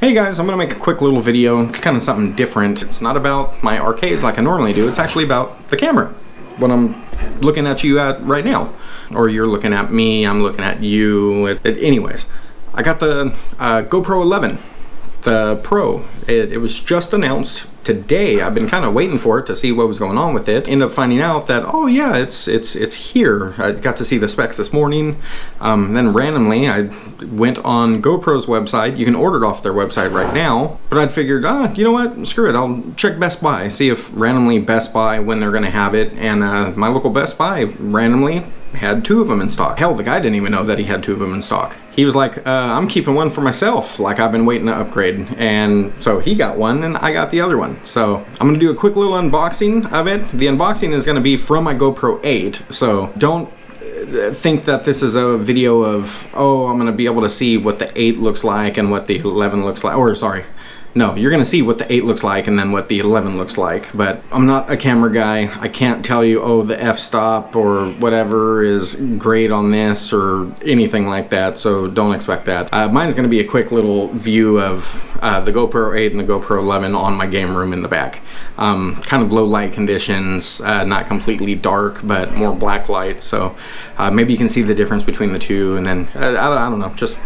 Hey guys, I'm gonna make a quick little video. It's kind of something different. It's not about my arcades like I normally do. It's actually about the camera. What I'm looking at you at right now. Or you're looking at me, I'm looking at you. Anyways, I got the GoPro 11, the Pro. It was just announced today. I've been kind of waiting for it to see what was going on with it. Ended up finding out that, oh yeah, it's here. I got to see the specs this morning. Then randomly I went on GoPro's website. You can order it off their website right now. But I'd figured, you know what, screw it. I'll check Best Buy, see if randomly Best Buy, when they're gonna have it. And my local Best Buy randomly had 2 of them in stock. Hell, the guy didn't even know that he had 2 of them in stock. He was like, I'm keeping one for myself, like I've been waiting to upgrade. And so he got one and I got the other one. So I'm gonna do a quick little unboxing of it. The unboxing is gonna be from my GoPro 8. So don't think that this is a video of, oh, I'm gonna be able to see what the 8 looks like and what the 11 looks like, or sorry. No, you're gonna see what the 8 looks like and then what the 11 looks like. But I'm not a camera guy. I can't tell you, oh, the f-stop or whatever is great on this or anything like that, so don't expect that. Mine's gonna be a quick little view of the GoPro 8 and the GoPro 11 on my game room in the back. Kind of low light conditions, not completely dark, but more black light, so maybe you can see the difference between the two, and then, I don't know, just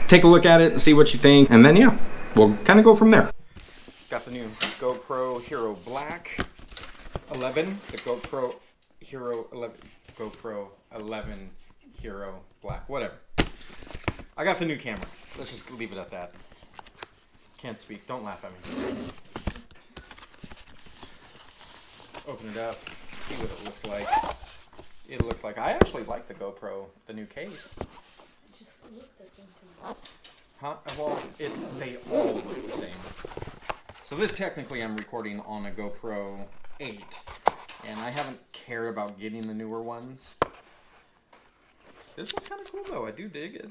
take a look at it and see what you think, and then yeah. We'll kind of go from there. Got the new GoPro Hero Black 11, the GoPro Hero 11, GoPro 11 Hero Black, whatever. I got the new camera. Let's just leave it at that. Can't speak, don't laugh at me. Open it up, see what it looks like. It looks like, I actually like the GoPro, the new case. It just looked the same to me. Huh? Well, they all look the same. So this technically I'm recording on a GoPro 8, and I haven't cared about getting the newer ones. This one's kind of cool though, I do dig it.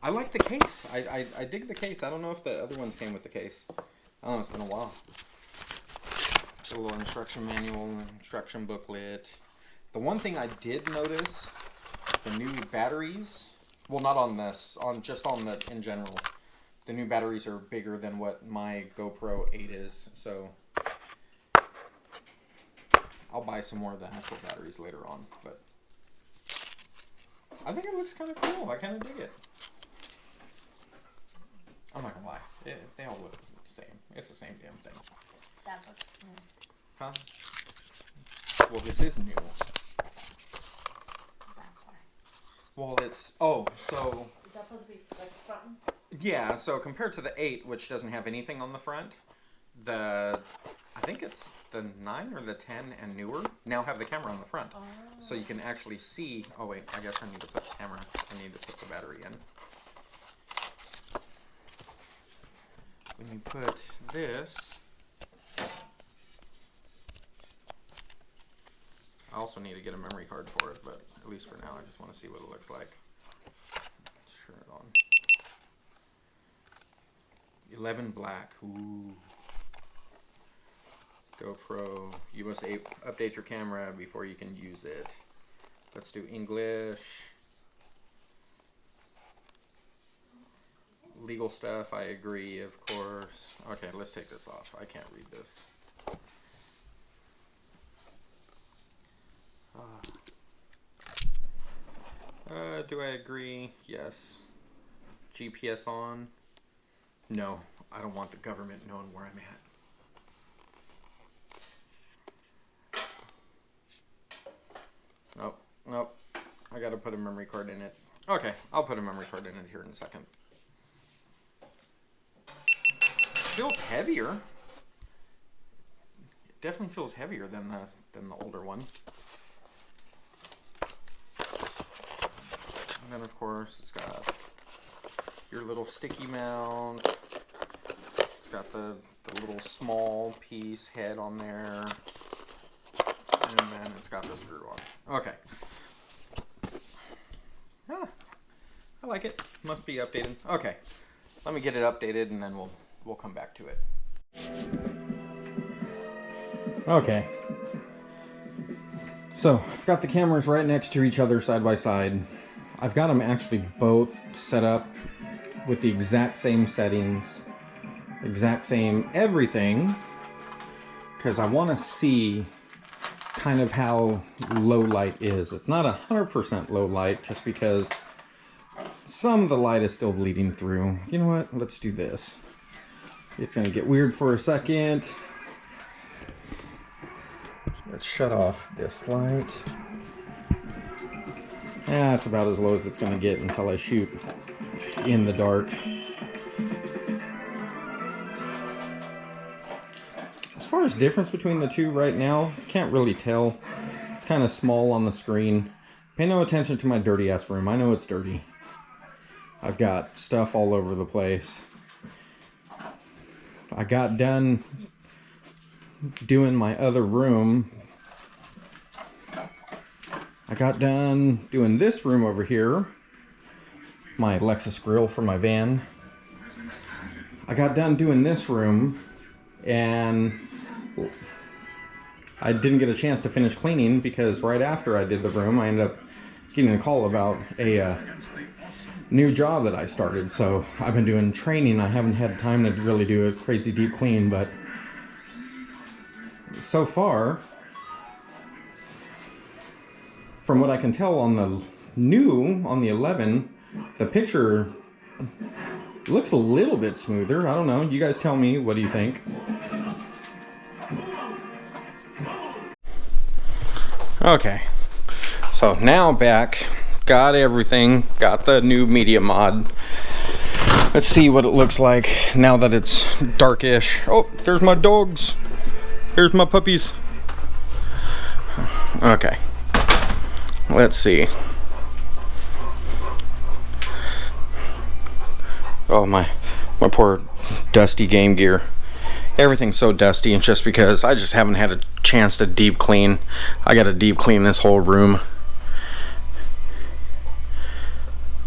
I like the case, I dig the case. I don't know if the other ones came with the case. I don't know, it's been a while. A little instruction manual, instruction booklet. The one thing I did notice, the new batteries. Well, not on this, just on the, in general. The new batteries are bigger than what my GoPro 8 is, so I'll buy some more of the actual batteries later on, but I think it looks kind of cool. I kind of dig it. I'm not gonna lie, they all look the same. It's the same damn thing. That looks new. Huh? Well, this is new. Well, it's, oh, so... Is that supposed to be like front? Yeah, so compared to the 8, which doesn't have anything on the front, I think it's the 9 or the 10 and newer, now have the camera on the front. Oh. So you can actually see, oh wait, I guess I need to put the camera, I need to put the battery in. When you put this, I also need to get a memory card for it, but at least for now, I just want to see what it looks like. Turn it on. 11 black. Ooh. GoPro. You must update your camera before you can use it. Let's do English. Legal stuff, I agree, of course. Okay, let's take this off. I can't read this. Do I agree? Yes. GPS on? No, I don't want the government knowing where I'm at. Nope, nope. I gotta put a memory card in it. Okay, I'll put a memory card in it here in a second. Feels heavier. It definitely feels heavier than the older one. And then of course it's got your little sticky mount. It's got the little small piece head on there. And then it's got the screw on. Okay. Ah, I like it. Must be updated. Okay. Let me get it updated and then we'll come back to it. Okay. So I've got the cameras right next to each other side by side. I've got them actually both set up with the exact same settings, exact same everything, because I want to see kind of how low light is. It's not 100% low light, just because some of the light is still bleeding through. You know what? Let's do this. It's going to get weird for a second. Let's shut off this light. Yeah, it's about as low as it's going to get until I shoot in the dark. As far as difference between the two right now, can't really tell. It's kind of small on the screen. Pay no attention to my dirty ass room. I know it's dirty. I've got stuff all over the place. I got done doing my other room. I got done doing this room over here, my Lexus grill for my van. I got done doing this room, and I didn't get a chance to finish cleaning because right after I did the room, I ended up getting a call about a new job that I started. So I've been doing training. I haven't had time to really do a crazy deep clean, but so far, from what I can tell on the new, on the 11, the picture looks a little bit smoother. I don't know. You guys tell me. What do you think? Okay. So now back. Got everything. Got the new media mod. Let's see what it looks like now that it's darkish. Oh, there's my dogs. Here's my puppies. Okay. Let's see. Oh, my poor dusty game gear. Everything's so dusty, and just because I just haven't had a chance to deep clean. I gotta deep clean this whole room.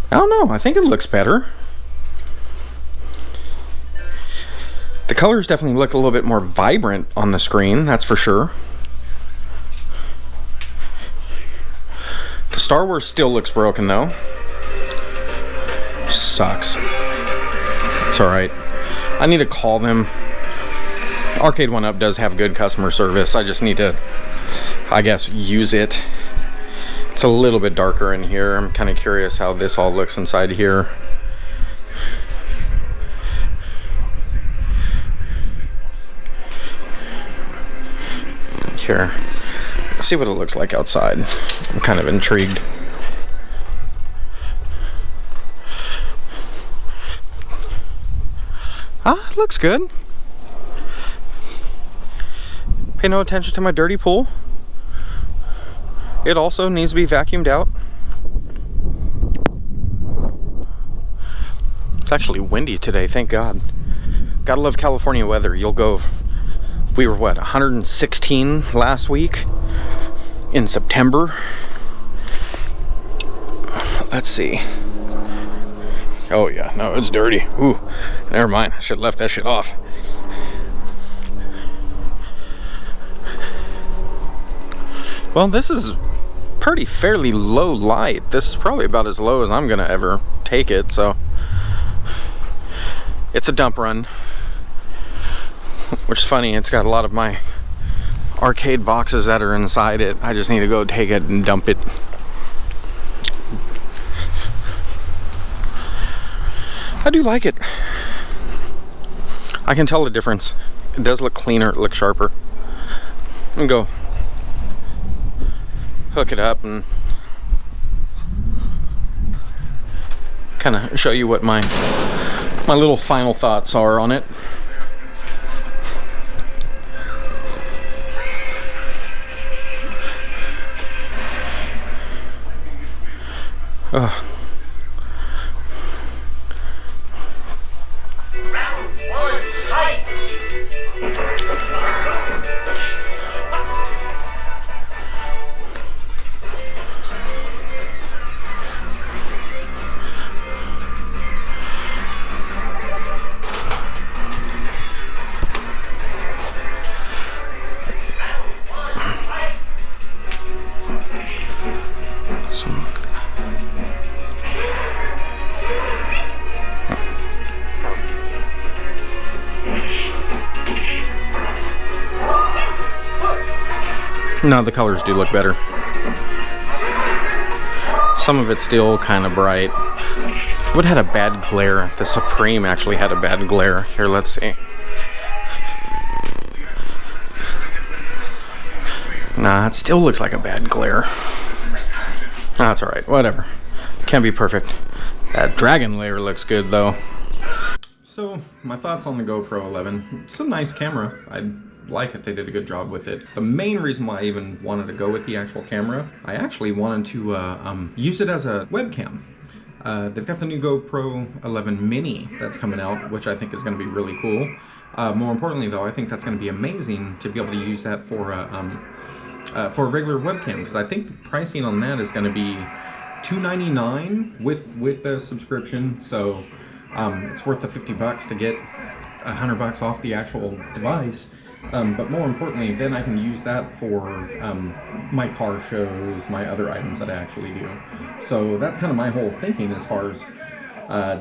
I don't know. I think it looks better. The colors definitely look a little bit more vibrant on the screen, that's for sure. The Star Wars still looks broken though. Sucks. It's alright. I need to call them. Arcade1Up does have good customer service. I just need to, I guess, use it. It's a little bit darker in here. I'm kind of curious how this all looks inside here. Here. Let's see what it looks like outside. I'm kind of intrigued. Ah, it looks good. Pay no attention to my dirty pool. It also needs to be vacuumed out. It's actually windy today, thank God. Gotta love California weather. You'll go, we were what, 116 last week in September. Let's see. Oh yeah, no, it's dirty. Ooh, never mind. I should have left that shit off. Well, this is pretty fairly low light. This is probably about as low as I'm gonna ever take it, so it's a dump run, which is funny. It's got a lot of my arcade boxes that are inside it. I just need to go take it and dump it. I do like it. I can tell the difference. It does look cleaner, it looks sharper. I'm gonna go hook it up and kind of show you what my little final thoughts are on it. No, the colors do look better. Some of it's still kind of bright. What had a bad glare? The Supreme actually had a bad glare. Here, let's see. Nah, it still looks like a bad glare. That's alright, whatever. Can't be perfect. That dragon layer looks good though. So, my thoughts on the GoPro 11. It's a nice camera. I like it. They did a good job with it. The main reason why I even wanted to go with the actual camera, I actually wanted to use it as a webcam. They've got the new GoPro 11 Mini that's coming out, which I think is going to be really cool. More importantly though, I think that's going to be amazing to be able to use that for a regular webcam, because I think the pricing on that is going to be $299 with the subscription. So it's worth the $50 to get $100 off the actual device. But more importantly, then I can use that for my car shows, my other items that I actually do. So that's kind of my whole thinking as far as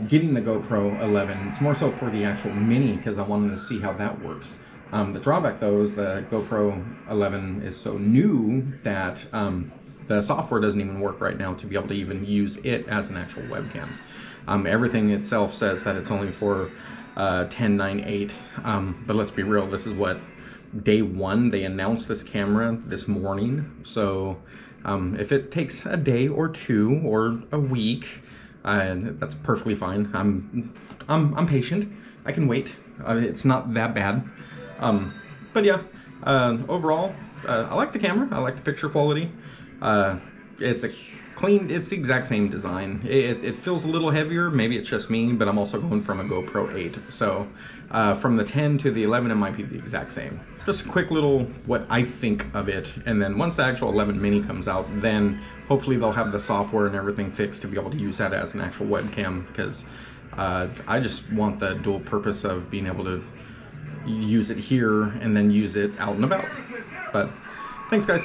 getting the GoPro 11. It's more so for the actual Mini because I wanted to see how that works. The drawback though is the GoPro 11 is so new that the software doesn't even work right now to be able to even use it as an actual webcam. Everything itself says that it's only for 10.9.8, but let's be real, this is what, day one. They announced this camera this morning, so if it takes a day or two or a week, that's perfectly fine. I'm patient. I can wait. It's not that bad. But yeah, overall, I like the camera. I like the picture quality. It's the exact same design. It feels a little heavier. Maybe it's just me, but I'm also going from a GoPro 8. So from the 10 to the 11, it might be the exact same. Just a quick little what I think of it. And then once the actual 11 Mini comes out, then hopefully they'll have the software and everything fixed to be able to use that as an actual webcam, because I just want the dual purpose of being able to use it here and then use it out and about. But thanks guys.